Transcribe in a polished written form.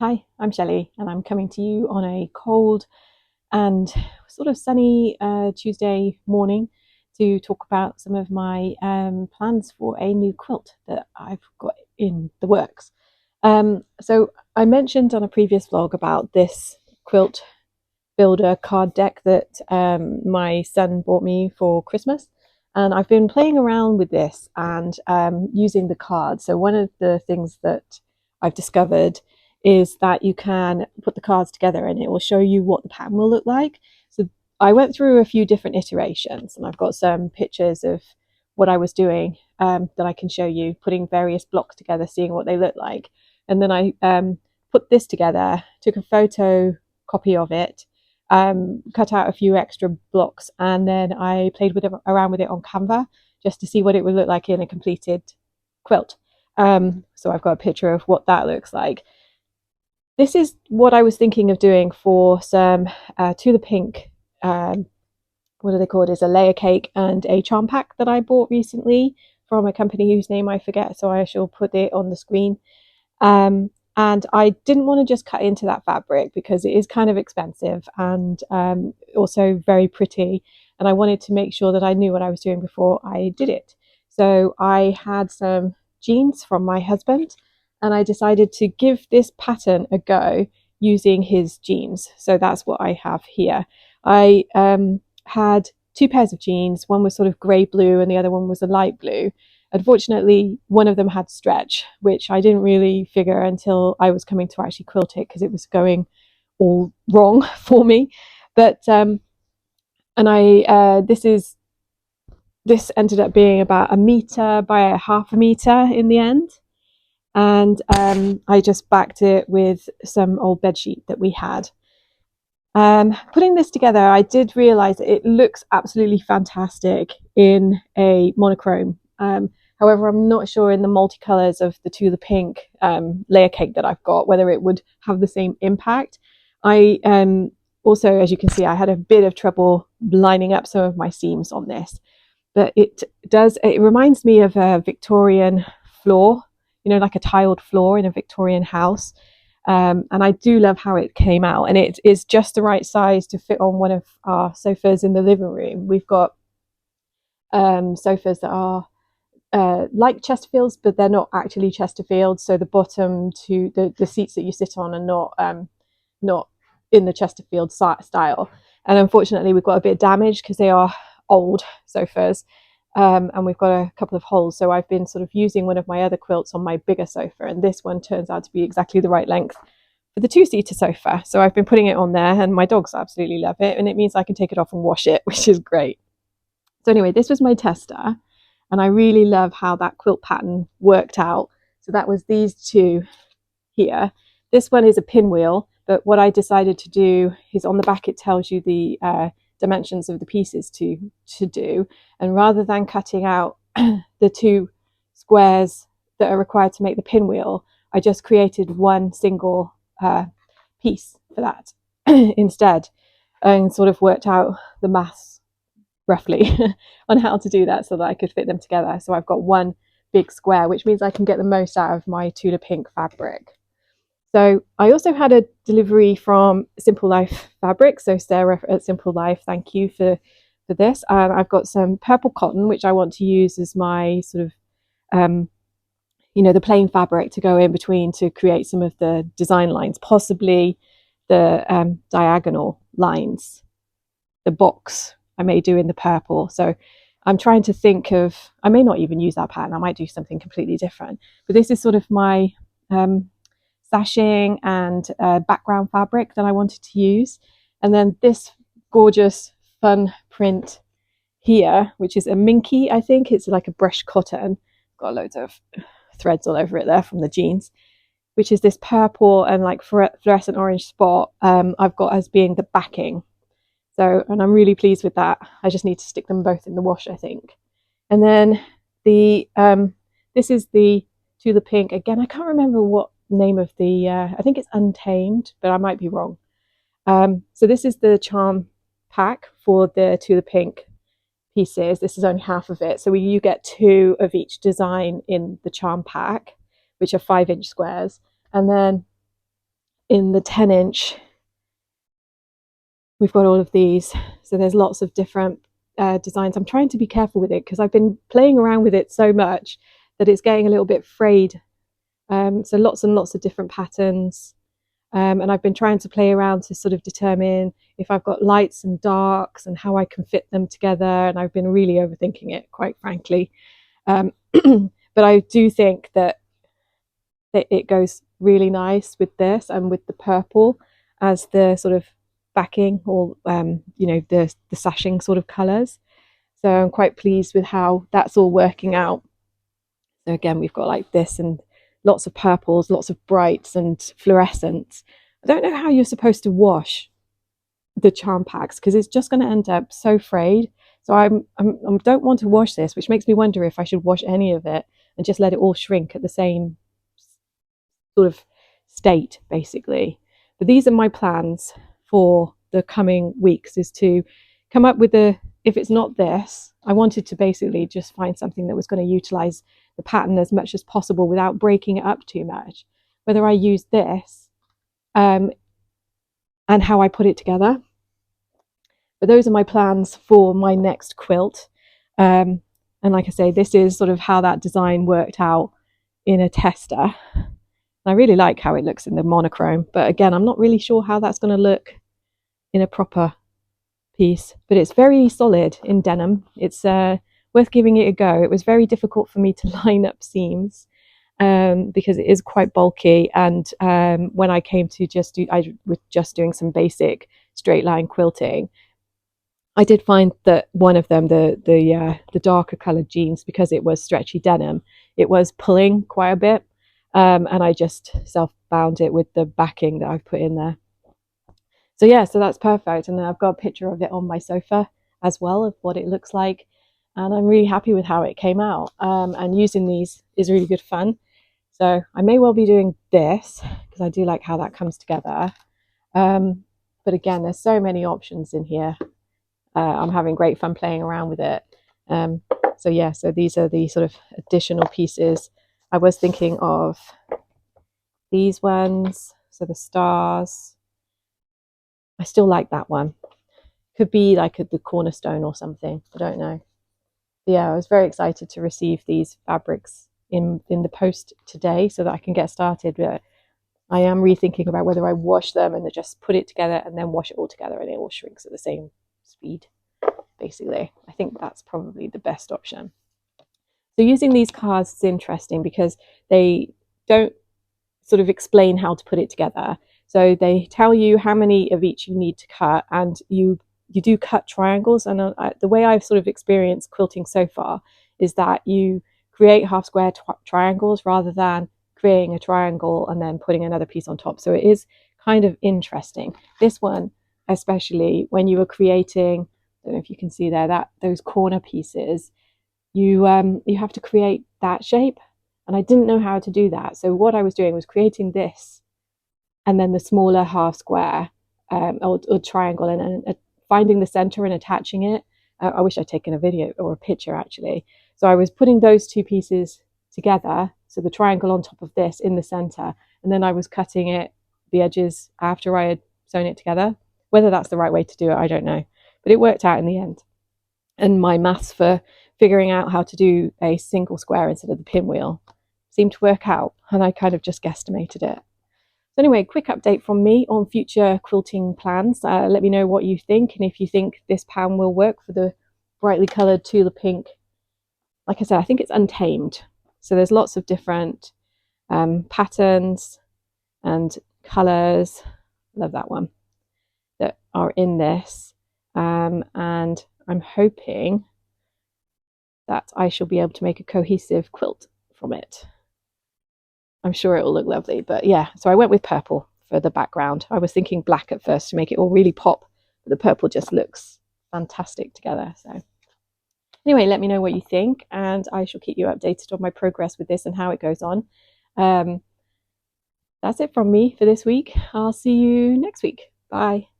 Hi, I'm Shelley, and I'm coming to you on a cold and sort of sunny Tuesday morning to talk about some of my plans for a new quilt that I've got in the works. So I mentioned on a previous vlog about this quilt builder card deck that my son bought me for Christmas. And I've been playing around with this and using the cards. So one of the things that I've discovered is that you can put the cards together and it will show you what the pattern will look like. So I went through a few different iterations and I've got some pictures of what I was doing that I can show you, putting various blocks together, seeing what they look like. And then I put this together, took a photo copy of it, cut out a few extra blocks, and then I played with it around with it on Canva just to see what it would look like in a completed quilt. So I've got a picture of what that looks like. This is what I was thinking of doing for some To the Pink, what are they called, is a layer cake and a charm pack that I bought recently from a company whose name I forget, so I shall put it on the screen. And I didn't want to just cut into that fabric because it is kind of expensive and also very pretty. And I wanted to make sure that I knew what I was doing before I did it. So I had some jeans from my husband and I decided to give this pattern a go using his jeans. So that's what I have here. I had two pairs of jeans. One was sort of grey blue and the other one was a light blue. Unfortunately, one of them had stretch, which I didn't really figure until I was coming to actually quilt it because it was going all wrong for me. But and I this ended up being about 1 meter by a half a meter in the end, and I just backed it with some old bedsheet that we had. Putting this together, I did realize that it looks absolutely fantastic in a monochrome. However, I'm not sure in the multicolors of the To the Pink layer cake that I've got, whether it would have the same impact. I also, as you can see, I had a bit of trouble lining up some of my seams on this, but it reminds me of a Victorian floor, like a tiled floor in a Victorian house. And I do love how it came out, and it is just the right size to fit on one of our sofas in the living room. We've got sofas that are like Chesterfields, but they're not actually Chesterfields. So the bottom to the seats that you sit on are not in the Chesterfield style. And unfortunately, we've got a bit of damage because they are old sofas. And we've got a couple of holes. So I've been sort of using one of my other quilts on my bigger sofa, and this one turns out to be exactly the right length for the two-seater sofa. So I've been putting it on there, and my dogs absolutely love it, and it means I can take it off and wash it, which is great. So anyway, this was my tester, and I really love how that quilt pattern worked out. So that was these two here. This one is a pinwheel, but what I decided to do is on the back it tells you the dimensions of the pieces to do, and rather than cutting out the two squares that are required to make the pinwheel, I just created one single piece for that instead, and sort of worked out the maths roughly on how to do that so that I could fit them together. So I've got one big square, which means I can get the most out of my To the Pink fabric. So I also had a delivery from Simple Life Fabric. So Sarah at Simple Life, thank you for this. I've got some purple cotton, which I want to use as my sort of, the plain fabric to go in between to create some of the design lines, possibly the diagonal lines, the box I may do in the purple. So I'm trying to think of, I may not even use that pattern. I might do something completely different. But this is sort of my sashing and background fabric that I wanted to use. And then this gorgeous fun print here, which is a minky, I think. It's like a brushed cotton. Got loads of threads all over it there from the jeans, which is this purple and like fluorescent orange spot I've got as being the backing. So, and I'm really pleased with that. I just need to stick them both in the wash, I think. And then this is the To the Pink. Again, I can't remember what name of the, I think it's Untamed, but I might be wrong. So this is the charm pack for the To the Pink pieces. This is only half of it. So you get two of each design in the charm pack, which are 5-inch squares. And then in the 10-inch, we've got all of these. So there's lots of different designs. I'm trying to be careful with it because I've been playing around with it so much that it's getting a little bit frayed. So lots and lots of different patterns. And I've been trying to play around to sort of determine if I've got lights and darks and how I can fit them together. And I've been really overthinking it, quite frankly. But I do think that it goes really nice with this and with the purple as the sort of backing, or you know, the sashing sort of colours. So I'm quite pleased with how that's all working out. So again, we've got like this and lots of purples, lots of brights and fluorescents. I don't know how you're supposed to wash the charm packs because it's just going to end up so frayed. So I don't want to wash this, which makes me wonder if I should wash any of it and just let it all shrink at the same sort of state, basically. But these are my plans for the coming weeks, is to come up with if it's not this, I wanted to basically just find something that was going to utilize the pattern as much as possible without breaking it up too much. Whether I use this and how I put it together. But those are my plans for my next quilt. And like I say, this is sort of how that design worked out in a tester. I really like how it looks in the monochrome, but again, I'm not really sure how that's going to look in a proper piece. But it's very solid in denim. It's worth giving it a go. It was very difficult for me to line up seams because it is quite bulky. And when I came to I was just doing some basic straight line quilting, I did find that one of them, the darker coloured jeans, because it was stretchy denim, it was pulling quite a bit. And I just self-bound it with the backing that I've put in there. So yeah, so that's perfect. And then I've got a picture of it on my sofa as well of what it looks like. And I'm really happy with how it came out. And using these is really good fun. So I may well be doing this because I do like how that comes together. But again, there's so many options in here. I'm having great fun playing around with it. So yeah, so these are the sort of additional pieces. I was thinking of these ones, so the stars. I still like that one. Could be like the cornerstone or something. I don't know. But yeah, I was very excited to receive these fabrics in the post today so that I can get started. But I am rethinking about whether I wash them and just put it together and then wash it all together and it all shrinks at the same speed, basically. I think that's probably the best option. So using these cards is interesting because they don't sort of explain how to put it together. So they tell you how many of each you need to cut, and you do cut triangles. And the way I've sort of experienced quilting so far is that you create half square triangles rather than creating a triangle and then putting another piece on top. So it is kind of interesting. This one, especially when you were creating, I don't know if you can see there, that those corner pieces, you have to create that shape, and I didn't know how to do that. So what I was doing was creating this and then the smaller half square or triangle, and finding the center and attaching it. I wish I'd taken a video or a picture actually. So I was putting those two pieces together, so the triangle on top of this in the center, and then I was cutting it, the edges, after I had sewn it together. Whether that's the right way to do it, I don't know, but it worked out in the end. And my maths for figuring out how to do a single square instead of the pinwheel seemed to work out, and I kind of just guesstimated it. So anyway, quick update from me on future quilting plans. Let me know what you think, and if you think this pattern will work for the brightly coloured Tula Pink. Like I said, I think it's untamed. So there's lots of different patterns and colours. Love that one, that are in this. And I'm hoping that I shall be able to make a cohesive quilt from it. I'm sure it will look lovely. But yeah, so I went with purple for the background. I was thinking black at first to make it all really pop, but the purple just looks fantastic together. So anyway, let me know what you think, and I shall keep you updated on my progress with this and how it goes on. That's it from me for this week. I'll see you next week. Bye.